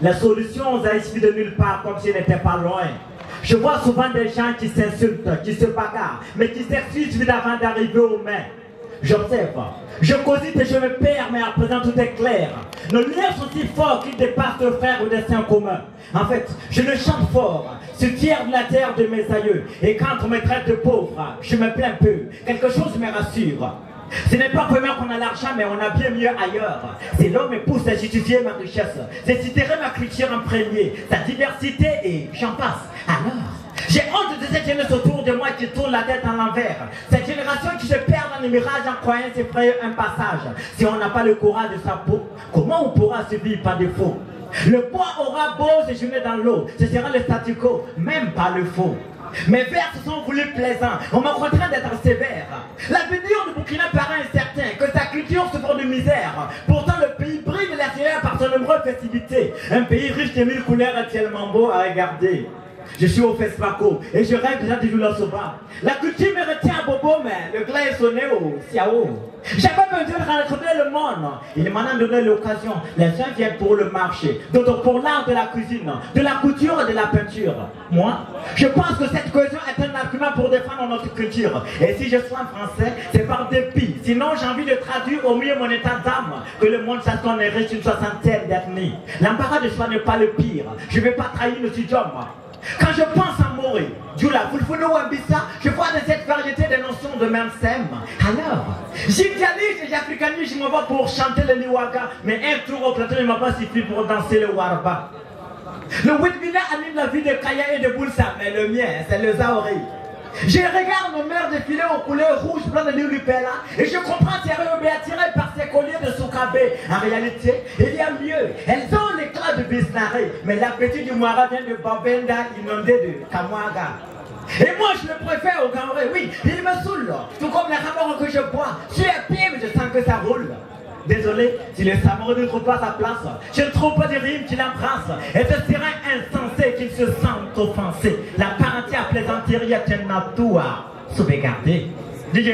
Les solutions arrivent de nulle part comme s'ils n'étaient pas loin. Je vois souvent des gens qui s'insultent, qui se bagarrent, mais qui s'excusent avant d'arriver aux mains. J'observe, je cogite et je me perds, mais à présent tout est clair. Nos liens sont si forts qu'ils dépassent le frère ou destin commun. En fait, je le chante fort, suis fier de la terre de mes aïeux. Et quand on me traite de pauvre, je me plains peu. Quelque chose me rassure. Ce n'est pas vraiment qu'on a l'argent, mais on a bien mieux ailleurs. Si l'homme me pousse à justifier ma richesse, je citerai ma culture en premier, sa diversité et j'en passe. Alors, j'ai honte de cette jeunesse autour de moi qui tourne la tête en l'envers. Cette génération qui se perd dans les mirages en croyant s'effrayer un passage. Si on n'a pas le courage de sa peau, comment on pourra se vivre par défaut? Le poids aura beau séjourner dans l'eau, ce sera le statu quo, même pas le faux. Mes vers se sont voulus plaisants, on m'a contraint d'être sévère. L'avenir du Burkina paraît incertain, que sa culture souffre de misère. Pourtant le pays brille de l'extérieur par son nombreuses festivités. Un pays riche de mille couleurs est tellement beau à regarder. Je suis au FESPACO et je rêve déjà de jouer soba. La culture me retient à Bobo, mais le glas est sonné au Siao. J'avais besoin de rencontrer le monde. Il m'en a donné l'occasion. Les uns viennent pour le marché, d'autres pour l'art de la cuisine, de la couture et de la peinture. Moi, je pense que cette cohésion est un argument pour défendre notre culture. Et si je suis en français, c'est par dépit. Sinon, j'ai envie de traduire au mieux mon état d'âme. Que le monde sache qu'on est riche d'une soixantaine d'ethnies. L'embarras de soi n'est pas le pire. Je ne vais pas trahir le studium. Quand je pense à Mori, Djoula, Fulfuno Wambissa, je vois dans cette variété des notions de même sème. Alors, j'idéalise et j'africanise, je me vois pour chanter le Niwaga, mais un tour au plateau ne m'a pas suffi pour danser le Warba. Le Witbina anime la vie de Kaya et de Boulsa, mais le mien, c'est le Zaori. Je regarde nos mères défiler aux couleurs rouges, blancs de l'Urupela, et je comprends Thierry est attiré par ces colliers de Soukabe. En réalité, il y a mieux. Elles ont l'éclat de Bisnaré, mais l'appétit du Moira vient de Babenda, inondé de Kamwaga. Et moi, je le préfère au Gamoré, oui, il me saoule, tout comme les rameurs que je bois. Je suis à pied, mais je sens que ça roule. Désolé, si le Samoré ne trouve pas sa place, je ne trouve pas de rime qui l'embrasse. Et ce serait insensé qu'il se sente offensé. La parenté à plaisanterie est un atout à sauvegarder. DJ.